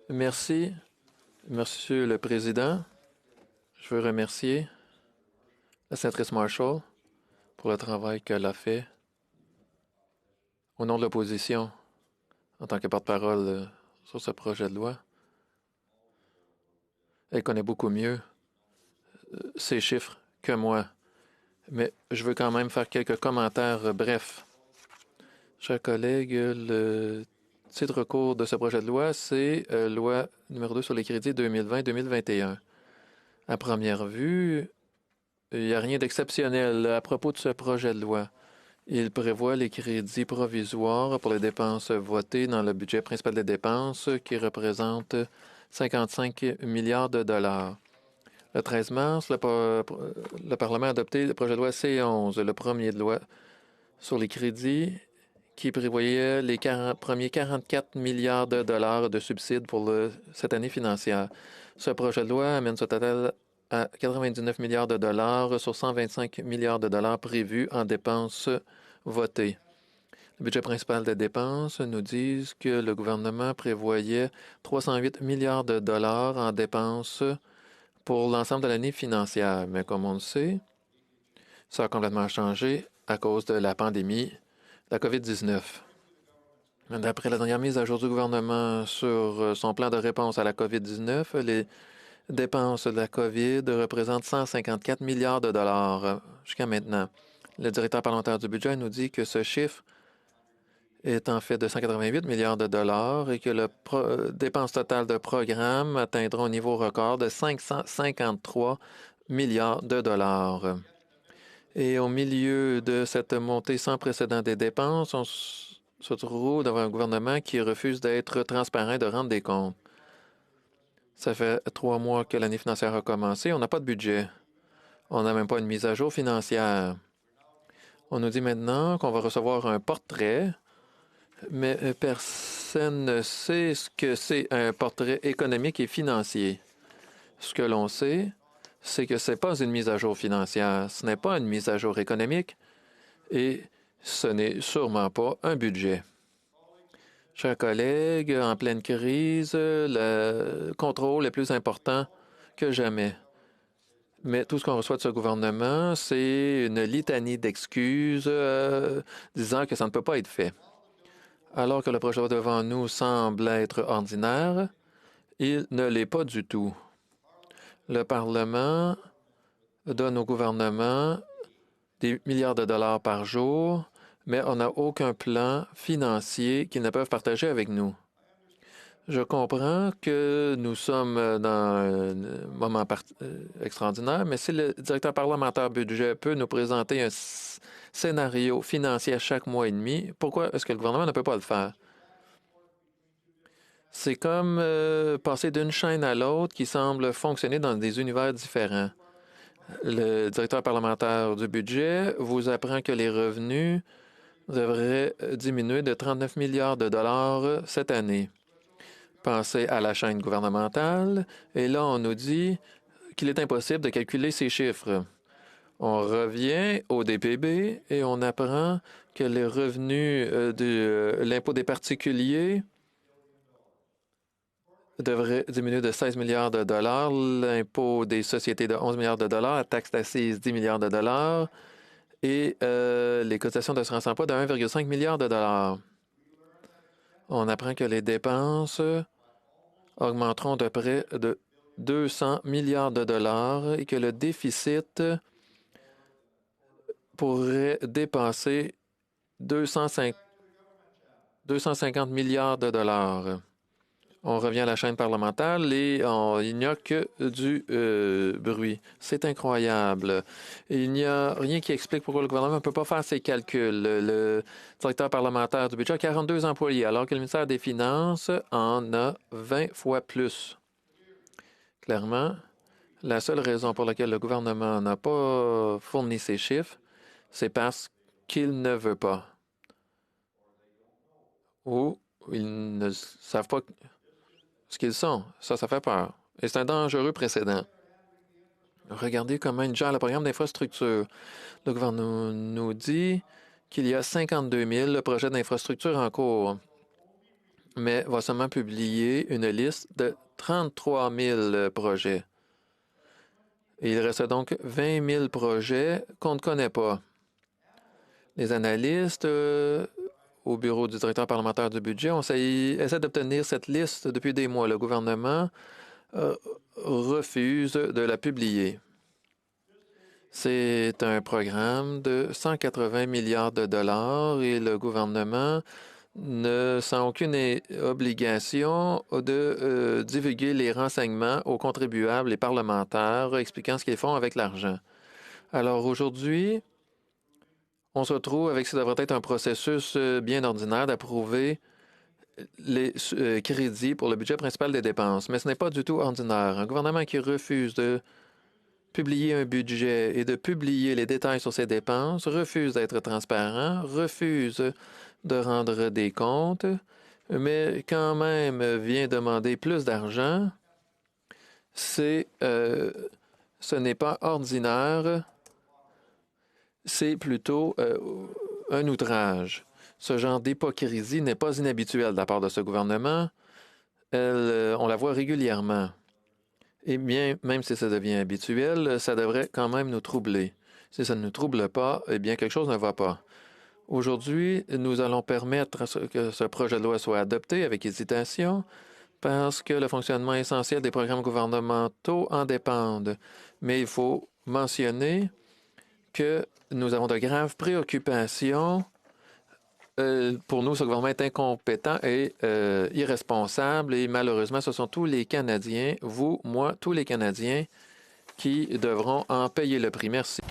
Merci, Monsieur le Président. Je veux remercier la sénatrice Marshall pour le travail qu'elle a fait au nom de l'opposition en tant que porte-parole sur ce projet de loi. Elle connaît beaucoup mieux ces chiffres que moi, mais je veux quand même faire quelques commentaires brefs. Chers collègues, le titre court de ce projet de loi, c'est Loi numéro 2 sur les crédits 2020-2021. À première vue, il n'y a rien d'exceptionnel à propos de ce projet de loi. Il prévoit les crédits provisoires pour les dépenses votées dans le budget principal des dépenses qui représente 55 milliards de dollars. Le 13 mars, le Parlement a adopté le projet de loi C11, le premier de loi sur les crédits qui prévoyait les premiers 44 milliards de dollars de subsides pour cette année financière. Ce projet de loi amène ce total à 99 milliards de dollars sur 125 milliards de dollars prévus en dépenses votées. Le budget principal des dépenses nous dit que le gouvernement prévoyait 308 milliards de dollars en dépenses pour l'ensemble de l'année financière. Mais comme on le sait, ça a complètement changé à cause de la pandémie, la COVID-19. D'après la dernière mise à jour du gouvernement sur son plan de réponse à la COVID-19, les dépenses de la COVID représentent 154 milliards de dollars jusqu'à maintenant. Le directeur parlementaire du budget nous dit que ce chiffre est en fait de 188 milliards de dollars et que la dépense totale de programme atteindra un niveau record de 553 milliards de dollars. Et au milieu de cette montée sans précédent des dépenses, on se trouve devant un gouvernement qui refuse d'être transparent et de rendre des comptes. Ça fait 3 mois que l'année financière a commencé. On n'a pas de budget. On n'a même pas une mise à jour financière. On nous dit maintenant qu'on va recevoir un portrait, mais personne ne sait ce que c'est un portrait économique et financier. Ce que l'on sait, c'est que ce n'est pas une mise à jour financière, ce n'est pas une mise à jour économique et ce n'est sûrement pas un budget. Chers collègues, en pleine crise, le contrôle est plus important que jamais. Mais tout ce qu'on reçoit de ce gouvernement, c'est une litanie d'excuses disant que ça ne peut pas être fait. Alors que le projet devant nous semble être ordinaire, il ne l'est pas du tout. Le Parlement donne au gouvernement des milliards de dollars par jour, mais on n'a aucun plan financier qu'ils ne peuvent partager avec nous. Je comprends que nous sommes dans un moment extraordinaire, mais si le directeur parlementaire budget peut nous présenter un scénario financier à chaque mois et demi, pourquoi est-ce que le gouvernement ne peut pas le faire? C'est comme passer d'une chaîne à l'autre qui semble fonctionner dans des univers différents. Le directeur parlementaire du budget vous apprend que les revenus devraient diminuer de 39 milliards de dollars cette année. Pensez à la chaîne gouvernementale, et là, on nous dit qu'il est impossible de calculer ces chiffres. On revient au DPB et on apprend que les revenus de l'impôt des particuliers devraient diminuer de 16 milliards de dollars, l'impôt des sociétés de 11 milliards de dollars, la taxe d'assises 10 milliards de dollars et les cotisations d'assurance emploi de 1,5 milliard de dollars. On apprend que les dépenses augmenteront de près de 200 milliards de dollars et que le déficit pourrait dépasser 250 milliards de dollars. On revient à la chaîne parlementaire et il n'y a que du bruit. C'est incroyable. Il n'y a rien qui explique pourquoi le gouvernement ne peut pas faire ses calculs. Le directeur parlementaire du budget a 42 employés, alors que le ministère des Finances en a 20 fois plus. Clairement, la seule raison pour laquelle le gouvernement n'a pas fourni ces chiffres, c'est parce qu'il ne veut pas. Ou ils ne savent pas ce qu'ils sont. Ça fait peur. Et c'est un dangereux précédent. Regardez comment ils gèrent le programme d'infrastructure. Le gouvernement nous dit qu'il y a 52 000 projets d'infrastructure en cours. mais va seulement publier une liste de 33 000 projets. Il reste donc 20 000 projets qu'on ne connaît pas. Les analystes au bureau du directeur parlementaire du budget essaient d'obtenir cette liste depuis des mois. Le gouvernement refuse de la publier. C'est un programme de 180 milliards de dollars et le gouvernement ne sent aucune obligation de divulguer les renseignements aux contribuables et parlementaires expliquant ce qu'ils font avec l'argent. Alors aujourd'hui, on se retrouve avec ce qui devrait être un processus bien ordinaire d'approuver les crédits pour le budget principal des dépenses. Mais ce n'est pas du tout ordinaire. Un gouvernement qui refuse de publier un budget et de publier les détails sur ses dépenses, refuse d'être transparent, refuse de rendre des comptes, mais quand même vient demander plus d'argent, ce n'est pas ordinaire, c'est plutôt un outrage. Ce genre d'hypocrisie n'est pas inhabituel de la part de ce gouvernement. On la voit régulièrement. Et bien, même si ça devient habituel, ça devrait quand même nous troubler. Si ça ne nous trouble pas, eh bien, quelque chose ne va pas. Aujourd'hui, nous allons permettre que ce projet de loi soit adopté avec hésitation parce que le fonctionnement essentiel des programmes gouvernementaux en dépendent. Mais il faut mentionner que nous avons de graves préoccupations. Pour nous, ce gouvernement est incompétent et irresponsable et malheureusement, ce sont tous les Canadiens, vous, moi, tous les Canadiens qui devront en payer le prix. Merci.